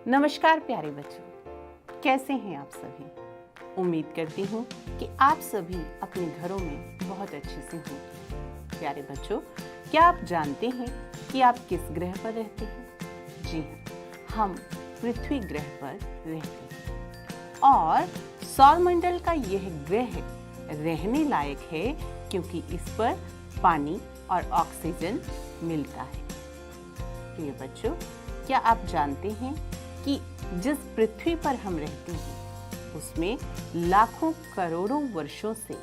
नमस्कार प्यारे बच्चों, कैसे हैं आप सभी। उम्मीद करती हूँ कि आप सभी अपने घरों में बहुत अच्छे से होंगे। प्यारे बच्चों, क्या आप जानते हैं कि आप किस ग्रह पर रहते हैं? जी हाँ, हम पृथ्वी ग्रह पर रहते हैं और सौरमंडल का यह ग्रह रहने लायक है क्योंकि इस पर पानी और ऑक्सीजन मिलता है। प्रिय बच्चों, क्या आप जानते हैं कि जिस पृथ्वी पर हम रहते हैं उसमें लाखों करोड़ों वर्षों से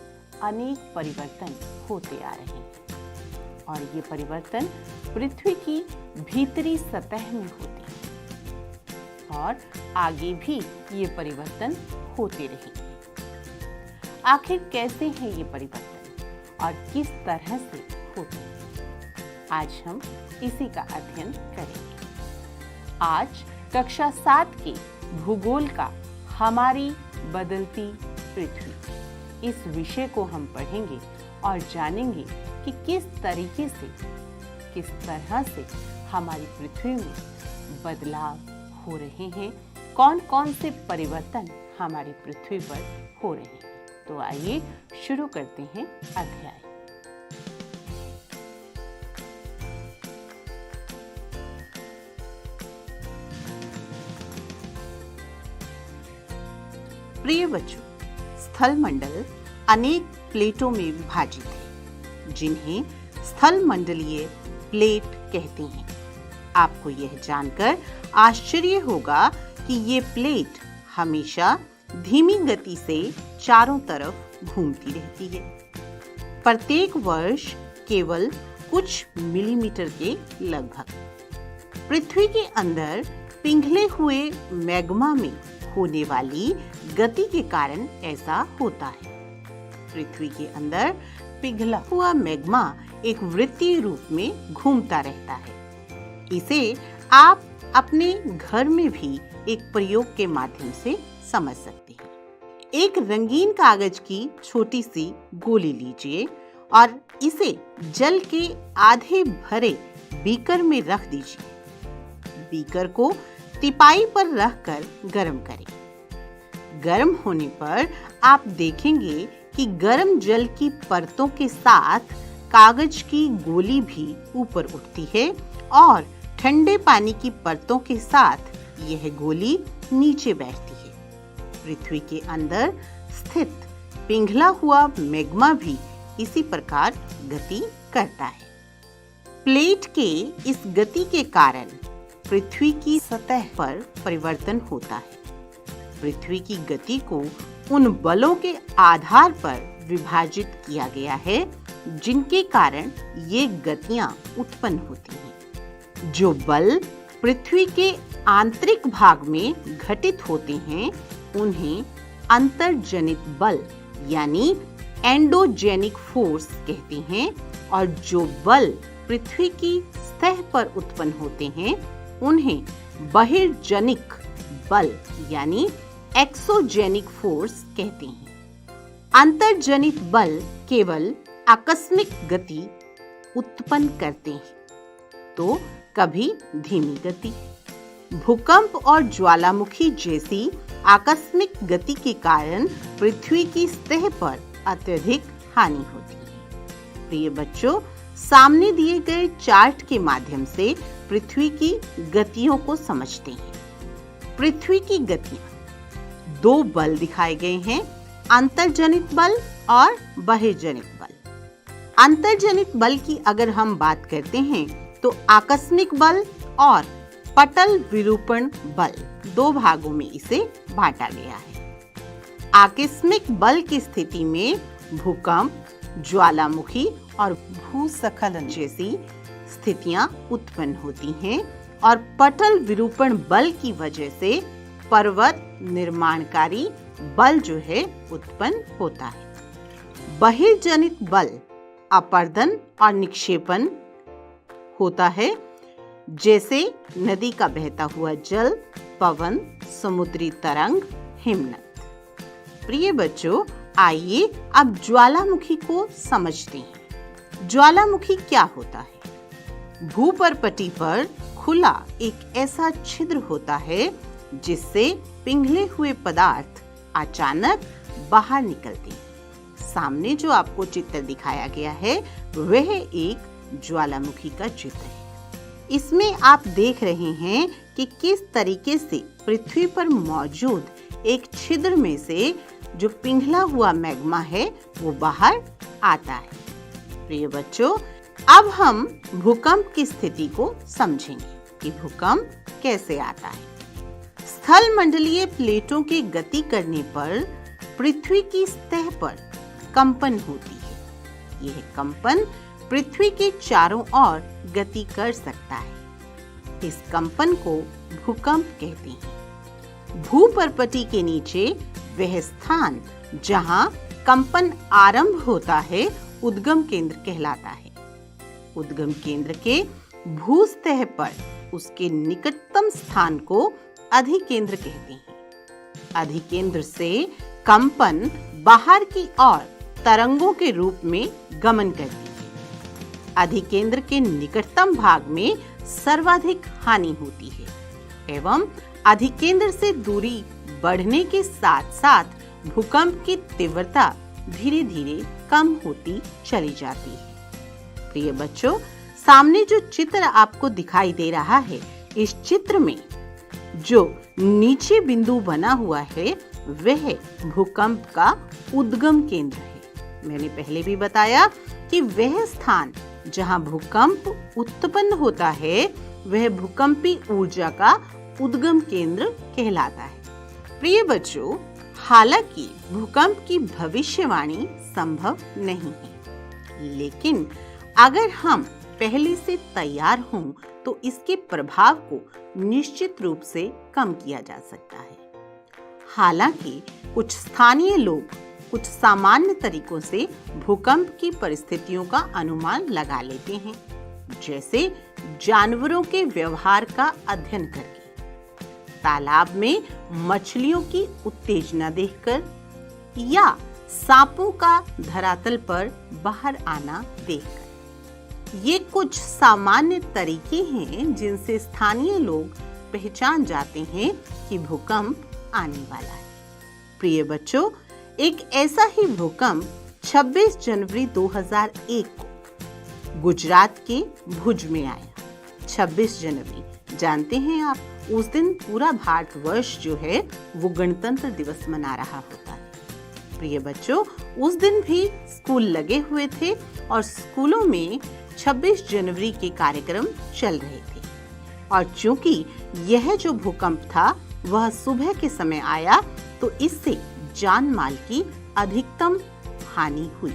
अनेक परिवर्तन होते आ रहे हैं और ये परिवर्तन पृथ्वी की भीतरी सतह में होते हैं और आगे भी ये परिवर्तन होते रहेंगे। आखिर कैसे हैं ये परिवर्तन और किस तरह से होते हैं, आज हम इसी का अध्ययन करेंगे। आज कक्षा 7 के भूगोल का हमारी बदलती पृथ्वी, इस विषय को हम पढ़ेंगे और जानेंगे कि किस तरीके से, किस तरह से हमारी पृथ्वी में बदलाव हो रहे हैं, कौन कौन से परिवर्तन हमारी पृथ्वी पर हो रहे हैं। तो आइए शुरू करते हैं अध्याय। प्रिय बच्चों, स्थल मंडल अनेक प्लेटों में विभाजित है जिन्हें स्थल मंडलीय प्लेट कहते हैं। आपको यह जानकर आश्चर्य होगा कि ये प्लेट हमेशा धीमी गति से चारों तरफ घूमती रहती है। प्रत्येक वर्ष केवल कुछ मिलीमीटर के लगभग। पृथ्वी के अंदर पिघले हुए मैग्मा में होने वाली गति के कारण ऐसा होता है। पृथ्वी के अंदर पिघला हुआ मैग्मा एक वृत्तीय रूप में घूमता रहता है। इसे आप अपने घर में भी एक प्रयोग के माध्यम से समझ सकते हैं। एक रंगीन कागज की छोटी सी गोली लीजिए और इसे जल के आधे भरे बीकर में रख दीजिए। बीकर को तिपाई पर रखकर गर्म करें। गर्म होने पर आप देखेंगे कि गर्म जल की परतों के साथ कागज की गोली भी ऊपर उठती है और ठंडे पानी की परतों के साथ यह गोली नीचे बैठती है। पृथ्वी के अंदर स्थित पिघला हुआ मैग्मा भी इसी प्रकार गति करता है। प्लेट के इस गति के कारण पृथ्वी की सतह पर परिवर्तन होता है। पृथ्वी की गति को उन बलों के आधार पर विभाजित किया गया है जिनके कारण ये गतियां उत्पन्न होती हैं। जो बल पृथ्वी के आंतरिक भाग में घटित होते हैं उन्हें अंतर्जनित बल यानी एंडोजेनिक फोर्स कहते हैं और जो बल पृथ्वी की सतह पर उत्पन्न होते हैं उन्हें बहिर्जनिक बल यानी एक्सोजेनिक फोर्स कहते हैं। अंतर्जनित बल केवल आकस्मिक गति उत्पन्न करते हैं, तो कभी धीमी गति। भूकंप और ज्वालामुखी जैसी आकस्मिक गति के कारण पृथ्वी की सतह पर अत्यधिक हानि होती है। प्रिय बच्चों, सामने दिए गए चार्ट के माध्यम से पृथ्वी की गतियों को समझते हैं। पृथ्वी की गतियां, दो बल दिखाए गए हैं, अंतर्जनित बल और बहिर्जनित बल। अंतर्जनित बल की अगर हम बात करते हैं तो आकस्मिक बल और पटल विरूपण बल, दो भागों में इसे बांटा गया है। आकस्मिक बल की स्थिति में भूकंप, ज्वालामुखी और भूस्खलन जैसी स्थितियां उत्पन्न होती हैं और पटल विरूपण बल की वजह से पर्वत निर्माणकारी बल जो है उत्पन्न होता है। बहिर्जनित बल अपर्दन और निक्षेपण होता है, जैसे नदी का बहता हुआ जल, पवन, समुद्री तरंग, हिमनद। प्रिय बच्चों, आइए अब ज्वालामुखी को समझते हैं। ज्वालामुखी क्या होता है? भूपर्पटी पर खुला एक ऐसा छिद्र होता है जिससे पिघले हुए पदार्थ अचानक बाहर निकलते हैं। सामने जो आपको चित्र दिखाया गया है वह एक ज्वालामुखी का चित्र है। इसमें आप देख रहे हैं कि किस तरीके से पृथ्वी पर मौजूद एक छिद्र में से जो पिघला हुआ मैग्मा है वो बाहर आता है। प्रिय बच्चों, अब हम भूकंप की स्थिति को समझेंगे कि भूकंप कैसे आता है। स्थल मंडलीय प्लेटों के गति करने पर पृथ्वी की सतह पर कंपन होती है। यह कंपन पृथ्वी के चारों ओर गति कर सकता है। इस कंपन को भूकंप कहते हैं। भूपर्पटी के नीचे वह स्थान जहां कंपन आरंभ होता है उद्गम केंद्र कहलाता है। उद्गम केंद्र के भूसतह पर उसके निकटतम स्थान को अधिकेंद्र कहते हैं। अधिकेंद्र से कंपन बाहर की ओर तरंगों के रूप में गमन करती है। अधिकेंद्र के निकटतम भाग में सर्वाधिक हानि होती है एवं अधिकेंद्र से दूरी बढ़ने के साथ साथ भूकंप की तीव्रता धीरे धीरे कम होती चली जाती है। प्रिय बच्चों, सामने जो चित्र आपको दिखाई दे रहा है, इस चित्र में जो नीचे बिंदु बना हुआ है वह भूकंप का उद्गम केंद्र है। मैंने पहले भी बताया कि वह स्थान जहां भूकंप उत्पन्न होता है वह भूकंपी ऊर्जा का उद्गम केंद्र कहलाता है। प्रिय बच्चों, हालांकि भूकंप की भविष्यवाणी संभव नहीं है, लेकिन अगर हम पहले से तैयार हों तो इसके प्रभाव को निश्चित रूप से कम किया जा सकता है। हालांकि कुछ स्थानीय लोग कुछ सामान्य तरीकों से भूकंप की परिस्थितियों का अनुमान लगा लेते हैं, जैसे जानवरों के व्यवहार का अध्ययन करके, तालाब में मछलियों की उत्तेजना देखकर या सांपों का धरातल पर बाहर आना देखकर। ये कुछ सामान्य तरीके हैं जिनसे स्थानीय लोग पहचान जाते हैं कि भूकंप आने वाला है। प्रिय बच्चों, एक ऐसा ही भूकंप 26 जनवरी 2001 को गुजरात के भुज में आया। 26 जनवरी जानते हैं आप, उस दिन पूरा भारतवर्ष जो है वो गणतंत्र दिवस मना रहा होता है। प्रिय बच्चों, उस दिन भी स्कूल लगे हुए थे और स्कूलों में 26 जनवरी के कार्यक्रम चल रहे थे। और चूंकि यह जो भूकंप था वह सुबह के समय आया तो इससे जान माल की अधिकतम हानि हुई।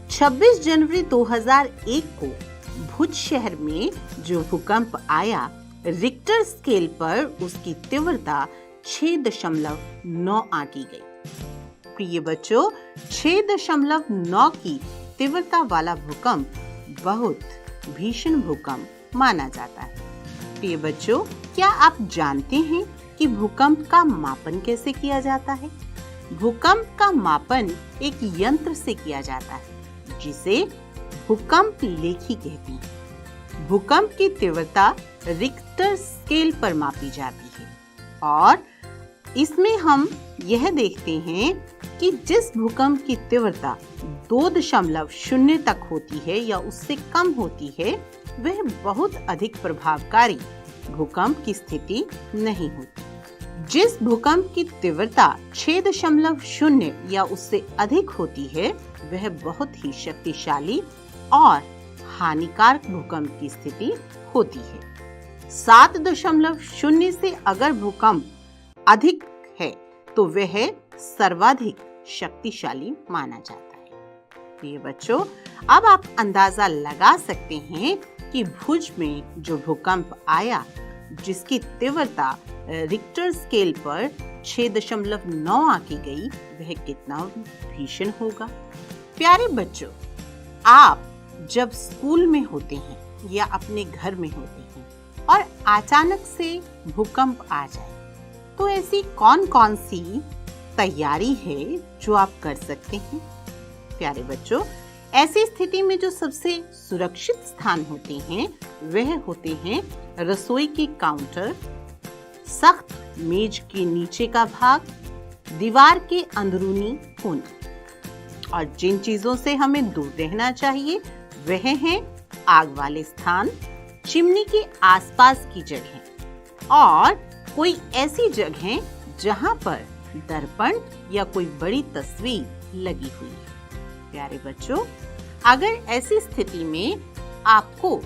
26 जनवरी 2001 को भुज शहर में जो भूकंप आया, रिक्टर स्केल पर उसकी तीव्रता 6.9 आंकी गई। प्रिय बच्चों, 6.9 की तीव्रता वाला भूकंप बहुत भीषण भूकंप माना जाता है। प्रिय बच्चों, क्या आप जानते हैं कि भूकंप का मापन कैसे किया जाता है? भूकंप का मापन एक यंत्र से किया जाता है जिसे भूकंप लेखी कहते हैं। भूकंप की तीव्रता रिक्टर स्केल पर मापी जाती है और इसमें हम यह देखते हैं कि जिस भूकंप की तीव्रता 2.0 तक होती है या उससे कम होती है वह बहुत अधिक प्रभावकारी भूकंप की स्थिति नहीं होती। जिस भूकंप की तीव्रता 6.0 या उससे अधिक होती है वह बहुत ही शक्तिशाली और हानिकारक भूकंप की स्थिति होती है। 7.0 से अगर भूकंप अधिक है तो वह सर्वाधिक शक्तिशाली माना जाता है। प्रिय बच्चों, अब आप अंदाजा लगा सकते हैं कि भुज में जो भूकंप आया जिसकी तीव्रता रिक्टर स्केल पर 6.9 आंकी गई वह कितना भीषण होगा। प्यारे बच्चों, आप जब स्कूल में होते हैं या अपने घर में होते हैं और अचानक से भूकंप आ जाए तो ऐसी कौन कौन सी तैयारी है जो आप कर सकते हैं? प्यारे बच्चों, ऐसी स्थिति में जो सबसे सुरक्षित स्थान होते हैं वह होते हैं रसोई के काउंटर, सख्त मेज के नीचे का भाग, दीवार के अंदरूनी कोने। और जिन चीजों से हमें दूर रहना चाहिए वह हैं आग वाले स्थान, चिमनी के आसपास की जगह और कोई ऐसी जगह जहां पर दर्पण या कोई बड़ी तस्वीर लगी हुई है। प्यारे बच्चों, अगर ऐसी स्थिति में आपको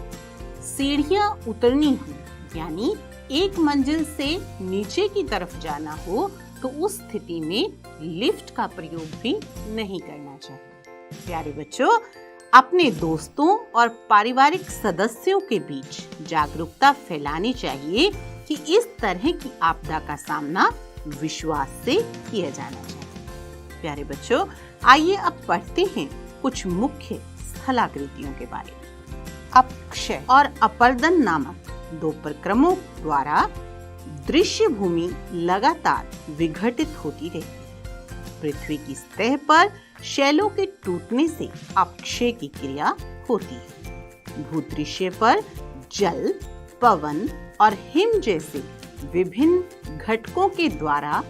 सीढ़ियां उतरनी हो, यानी एक मंजिल से नीचे की तरफ जाना हो, तो उस स्थिति में लिफ्ट का प्रयोग भी नहीं करना चाहिए। प्यारे बच्चों, अपने दोस्तों और पारिवारिक सदस्यों के बीच जागरूकता फैलानी चाहिए कि इस तरह की आपदा का सामना विश्वास से किया जाना चाहिए। प्यारे बच्चों, आइए अब पढ़ते हैं कुछ मुख्य स्थलाकृतियों के बारे में। अपक्षय और अपर्दन नामक दो प्रक्रमों द्वारा दृश्य भूमि लगातार विघटित होती रहती है। पृथ्वी की सतह पर शैलों के टूटने से अपक्षय की क्रिया होती है। भूदृश्य पर जल, पवन और हिम जैसे विभिन्न घटकों के द्वारा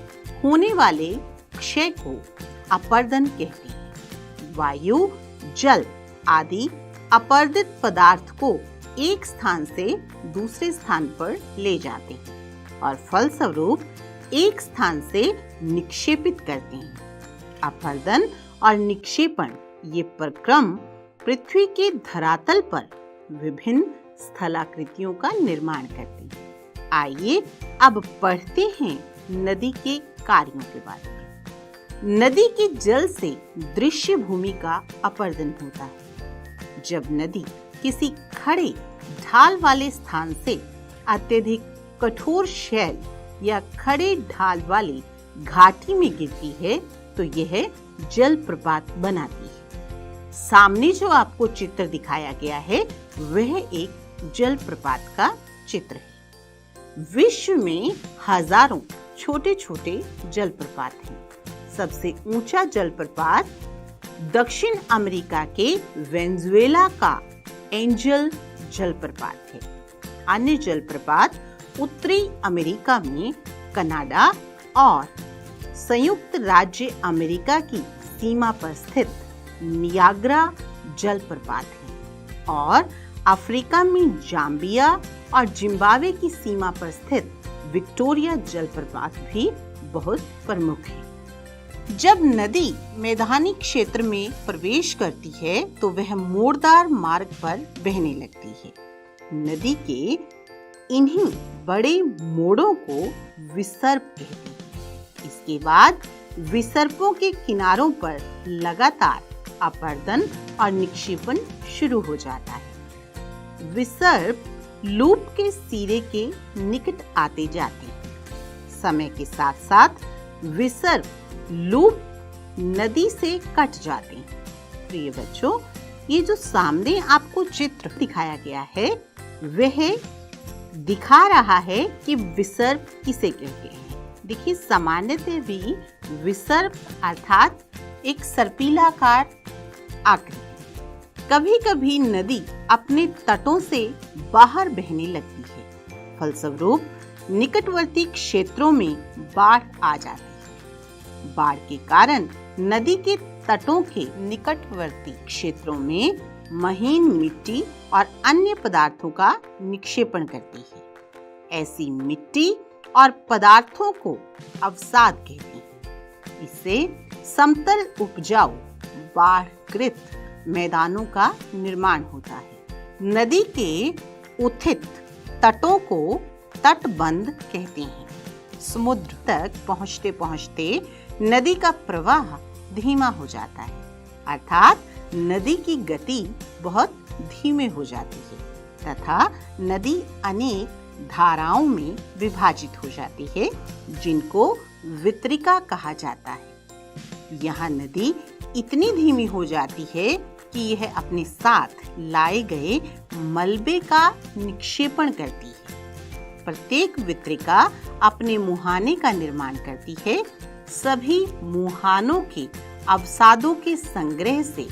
होने वाले क्षय को अपर्दन कहते हैं। वायु, जल आदि अपर्दित पदार्थ को एक स्थान से दूसरे स्थान पर ले जाते हैं और फलस्वरूप एक स्थान से निक्षेपित करते हैं। अपर्दन और निक्षेपण ये प्रक्रम पृथ्वी के धरातल पर विभिन्न स्थलाकृतियों का निर्माण करते हैं। आइए अब पढ़ते हैं नदी के कार्यों के बारे में। नदी के जल से दृश्य भूमि का अपर्दन होता है। जब नदी किसी खड़े ढाल वाले स्थान से अत्यधिक कठोर शैल या खड़े ढाल वाली घाटी में गिरती है तो यह जलप्रपात बनाती है। सामने जो आपको चित्र दिखाया गया है वह एक जलप्रपात का चित्र है। विश्व में हजारों छोटे छोटे जलप्रपात हैं। सबसे ऊंचा जलप्रपात दक्षिण अमेरिका के वेनेजुएला का एंजल जलप्रपात है। अन्य जलप्रपात उत्तरी अमेरिका में कनाडा और संयुक्त राज्य अमेरिका की सीमा पर स्थित नियाग्रा जलप्रपात है और अफ्रीका में जाम्बिया और जिम्बाब्वे की सीमा पर स्थित विक्टोरिया जलप्रपात भी बहुत प्रमुख है। जब नदी मैदानी क्षेत्र में प्रवेश करती है तो वह मोड़दार मार्ग पर बहने लगती है। नदी के इन्हीं बड़े मोड़ों को विसर्प कहते हैं। इसके बाद विसर्पों के किनारों पर लगातार अपर्दन और निक्षेपण शुरू हो जाता है। विसर्प लूप के सिरे के निकट आते जाते हैं। समय के साथ साथ विसर्प लूप नदी से कट जाते हैं। प्रिय बच्चों, ये जो सामने आपको चित्र दिखाया गया है वह दिखा रहा है कि विसर्प किसे कहते हैं। देखिए, सामान्यतः भी विसर्प अर्थात एक सर्पिलाकार आकृति। कभी कभी नदी अपने तटों से बाहर बहने लगती है। फलस्वरूप निकटवर्ती क्षेत्रों में बाढ़ आ जाती है। बाढ़ के कारण नदी के तटों के निकटवर्ती क्षेत्रों में महीन मिट्टी और अन्य पदार्थों का निक्षेपण करती है। ऐसी मिट्टी और पदार्थों को अवसाद कहते हैं। इससे समतल उपजाऊ बाढ़ग्रस्त मैदानों का निर्माण होता है। नदी के उत्थित तटों को तटबंध कहते हैं। समुद्र तक पहुंचते पहुंचते नदी का प्रवाह धीमा हो जाता है, अर्थात नदी की गति बहुत धीमे हो जाती है तथा नदी अनेक धाराओं में विभाजित हो जाती है, जिनको वितरिका कहा जाता है। यहाँ नदी इतनी धीमी हो जाती है कि यह अपने साथ लाए गए मलबे का निक्षेपण करती है। प्रत्येक वितरिका अपने मुहाने का निर्माण करती है। सभी मुहानों के अवसादों के संग्रह से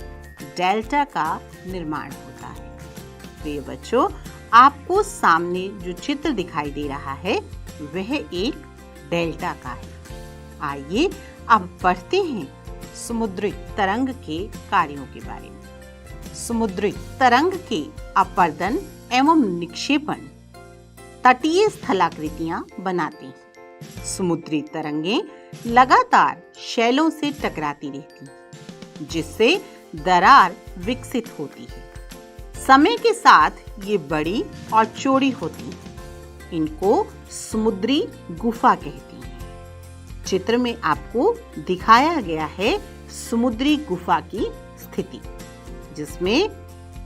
डेल्टा का निर्माण होता है। प्रिय बच्चों, आपको सामने जो चित्र दिखाई दे रहा है वह एक डेल्टा का है। आइए अब पढ़ते हैं समुद्री तरंग के कार्यों के बारे में। समुद्री तरंग के अपर्दन एवं निक्षेपण तटीय स्थलाकृतियां बनाते हैं। समुद्री तरंगें लगातार शैलों से टकराती रहती हैं, जिससे दरार विकसित होती है। समय के साथ ये बड़ी और चौड़ी होती हैं। इनको समुद्री गुफा कहते हैं। चित्र में आपको दिखाया गया है समुद्री गुफा की स्थिति, जिसमें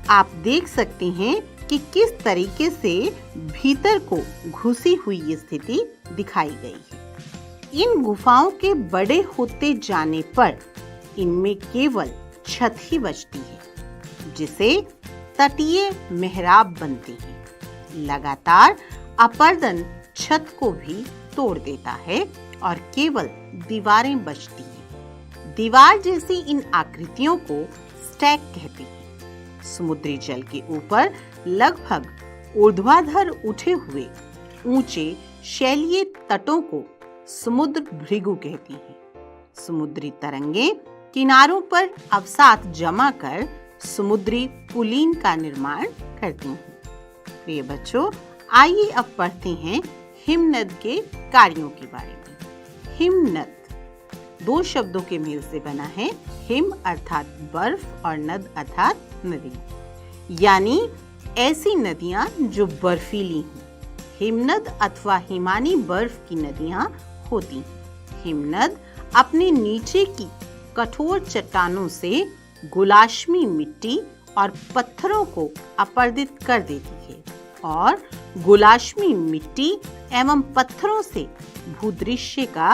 आप देख सकते हैं कि किस तरीके से भीतर को घुसी हुई ये स्थिति दिखाई गई है। इन गुफाओं के बड़े होते जाने पर इनमें केवल छत ही बचती है, जिसे तटीय मेहराब बनती है। लगातार अपर्दन छत को भी तोड़ देता है और केवल दीवारें बचती हैं। दीवार जैसी इन आकृतियों को स्टैक कहते हैं। समुद्री जल के ऊपर लगभग ऊर्ध्वाधर उठे हुए ऊंचे शैलीय तटों को समुद्र भृगु कहती हैं। समुद्री तरंगें किनारों पर अवसाद जमा कर समुद्री पुलीन का निर्माण करती हैं। प्रिय बच्चों, आइए अब पढ़ते हैं हिमनद के कार्यों के बारे में। हिमनद दो शब्दों के मेल से बना है। हिम अर्थात बर्फ और नद अर्थात नदी, यानी ऐसी नदियां जो बर्फीली हों। हिमनद अथवा हिमानी बर्फ की नदियां होती हैं। हिमनद अपने नीचे की कठोर चट्टानों से गुलाश्मी मिट्टी और पत्थरों को अपर्दित कर देती है और गुलाश्मी मिट्टी एवं पत्थरों से भूदृश्य का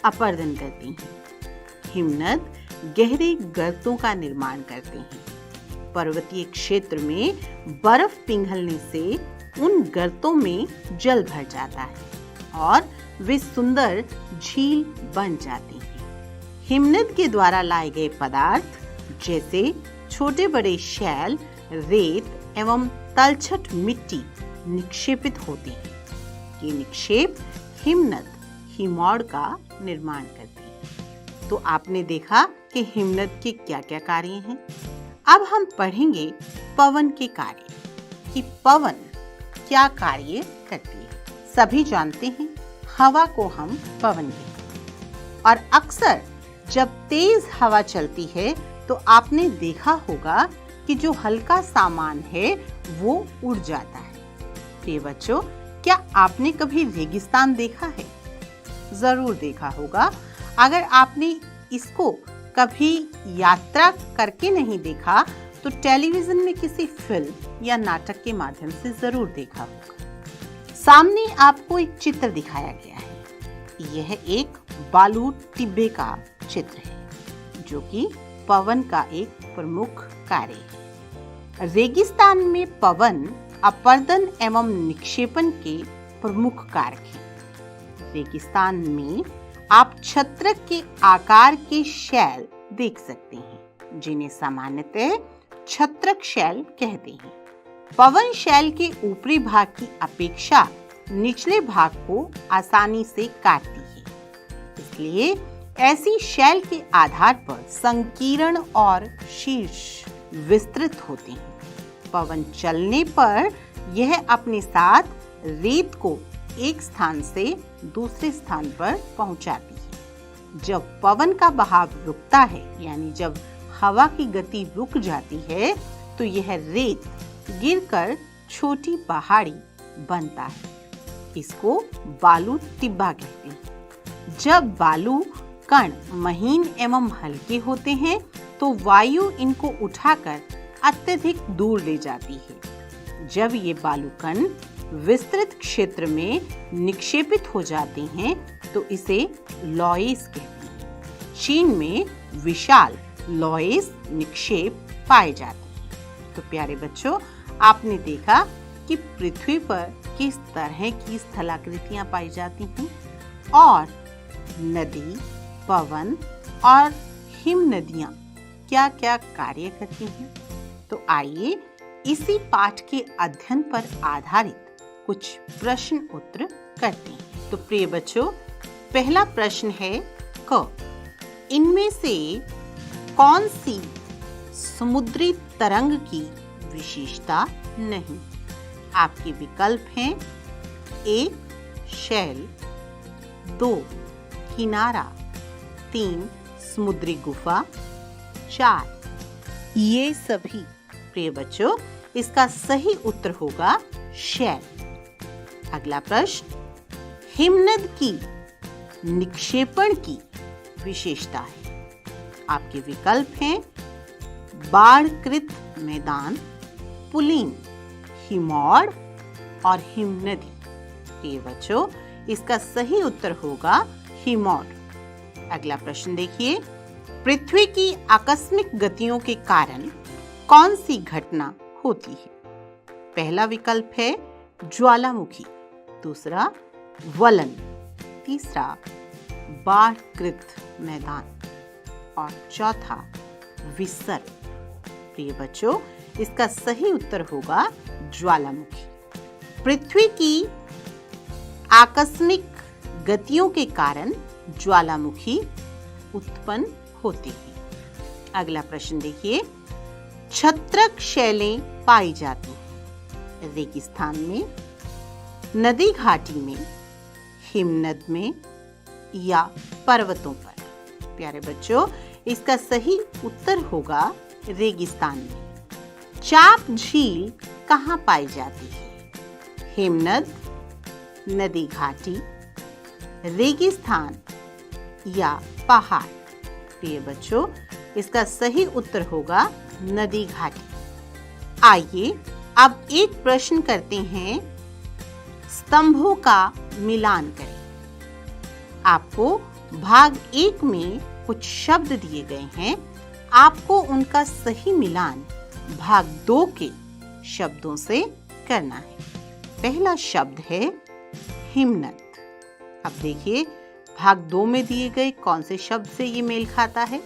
अपर्दन करती हैं। हिमनद गहरे गर्तों का निर्माण करते हैं। पर्वतीय क्षेत्र में बर्फ पिघलने से उन गर्तों में जल भर जाता है और वे सुंदर झील बन जाती हैं। हिमनद के द्वारा लाए गए पदार्थ जैसे छोटे बड़े शैल, रेत एवं तलछट मिट्टी निक्षेपित होते हैं। ये निक्षेप हिमनद हिमौड़ का निर्माण करते हैं। तो आपने देखा कि हिमनद के क्या क्या कार्य हैं। अब हम पढ़ेंगे पवन के कार्य कि पवन क्या कार्य करती है। सभी जानते हैं हवा को हम पवन कहते हैं और अक्सर जब तेज हवा चलती है तो आपने देखा होगा कि जो हल्का सामान है वो उड़ जाता है। प्रिय बच्चों, क्या आपने कभी रेगिस्तान देखा है? जरूर देखा होगा। अगर आपने इसको कभी यात्रा करके नहीं देखा तो टेलीविजन में किसी फिल्म या नाटक के माध्यम से जरूर देखा होगा। सामने आपको एक चित्र दिखाया गया है। यह एक बालू टिब्बे का चित्र है, जो कि पवन का एक प्रमुख कार्य है। रेगिस्तान में पवन अपर्दन एवं निक्षेपण के प्रमुख कारक हैं। रेगिस्तान में आप छत्रक के आकार के शैल देख सकते हैं, जिन्हें सामान्यतः छत्रक शैल कहते हैं। पवन शैल के ऊपरी भाग की अपेक्षा निचले भाग को आसानी से काटती है, इसलिए ऐसी शैल के आधार पर संकीर्ण और शीर्ष विस्तृत होते हैं। पवन चलने पर यह अपने साथ रेत को एक स्थान से दूसरे स्थान पर पहुंचाती है। जब पवन का बहाव रुकता है, यानी जब हवा की गति रुक जाती है, तो यह रेत गिरकर छोटी पहाड़ी बनता है। इसको बालू टिब्बा कहते हैं। जब बालू कण महीन एवं हल्के होते हैं तो वायु इनको उठाकर अत्यधिक दूर ले जाती है। जब ये बालू कण विस्तृत क्षेत्र में निक्षेपित हो जाते हैं तो इसे लॉयस कहते हैं। चीन में विशाल लॉयस निक्षेप पाए जाते हैं। तो प्यारे बच्चों, आपने देखा कि पृथ्वी पर किस तरह की स्थलाकृतियां पाई जाती हैं और नदी, पवन और हिम नदियां क्या क्या कार्य करती हैं? तो आइए इसी पाठ के अध्ययन पर आधारित कुछ प्रश्न उत्तर करते हैं। तो प्रिय बच्चों, पहला प्रश्न है क, इनमें से कौन सी समुद्री तरंग की विशेषता नहीं? आपके विकल्प हैं 1 शैल, 2 किनारा, 3 समुद्री गुफा, 4 ये सभी। प्रिय बच्चों, इसका सही उत्तर होगा शैल। अगला प्रश्न, हिमनद की निक्षेपण की विशेषता है। आपके विकल्प हैं बाढ़कृत मैदान, पुलिन, हिमौड़ और हिमनदी। प्रिय बच्चों, इसका सही उत्तर होगा हिमौड़। अगला प्रश्न देखिए, पृथ्वी की आकस्मिक गतियों के कारण कौन सी घटना होती है? पहला विकल्प है ज्वालामुखी, दूसरा वलन, तीसरा बाढ़कृत मैदान और चौथा विसर्ग। प्रिय बच्चों, इसका सही उत्तर होगा ज्वालामुखी। पृथ्वी की आकस्मिक गतियों के कारण ज्वालामुखी उत्पन्न होती है। अगला प्रश्न देखिए, छत्रक शैलें पाई जाती हैं रेगिस्तान में, नदी घाटी में, हिमनद में या पर्वतों पर? प्यारे बच्चों, इसका सही उत्तर होगा रेगिस्तान में। चाप झील कहाँ पाई जाती है? हिमनद, नदी घाटी, रेगिस्तान या पहाड़? प्रिय बच्चों, इसका सही उत्तर होगा नदी घाटी। आइए अब एक प्रश्न करते हैं, स्तंभों का मिलान करें। आपको भाग 1 में कुछ शब्द दिए गए हैं, आपको उनका सही मिलान भाग 2 के शब्दों से करना है। पहला शब्द है हिमनद। अब देखिए भाग 2 में दिए गए कौन से शब्द से ये मेल खाता है?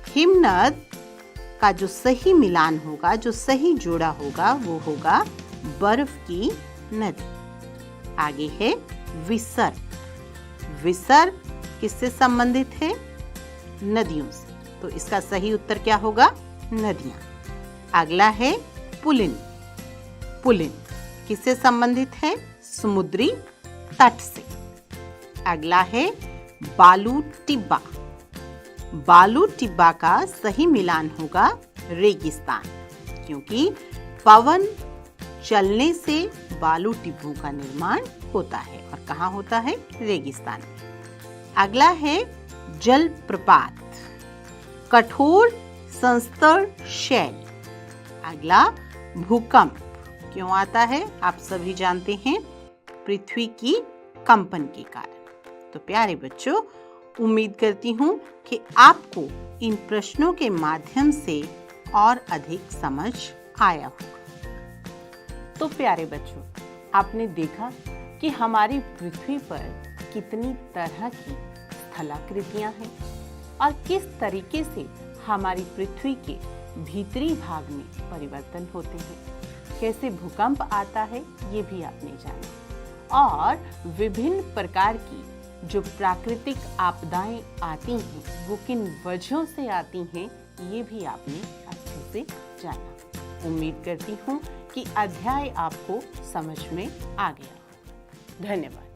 हिमनद का जो सही मिलान होगा, जो सही जोड़ा होगा, वो होगा बर्फ की नदी। आगे है विसर्ग। विसर्ग किससे संबंधित है? नदियों से। तो इसका सही उत्तर क्या होगा? नदियां। अगला है पुलिन। पुलिन किससे संबंधित है? समुद्री तट से। अगला है बालू टिब्बा। बालू टिब्बा का सही मिलान होगा रेगिस्तान, क्योंकि पवन चलने से बालू टिब्बों का निर्माण होता है। और कहाँ होता है? रेगिस्तान में। अगला है जलप्रपात, कठोर संस्तरण शैल। अगला भूकंप क्यों आता है? आप सभी जानते हैं, पृथ्वी की कंपन के कारण। तो प्यारे बच्चों, उम्मीद करती हूँ कि आपको इन प्रश्नों के माध्यम से और अधिक समझ आया होगा। तो प्यारे बच्चों, आपने देखा कि हमारी पृथ्वी पर कितनी तरह की स्थलाकृतियां हैं और किस तरीके से हमारी पृथ्वी के भीतरी भाग में परिवर्तन होते हैं, कैसे भूकंप आता है ये भी आपने जाना, और विभिन्न प्रकार की जो प्राकृतिक आपदाएं आती हैं वो किन वजहों से आती हैं ये भी आपने अच्छे से जाना। उम्मीद करती हूँ कि अध्याय आपको समझ में आ गया। धन्यवाद।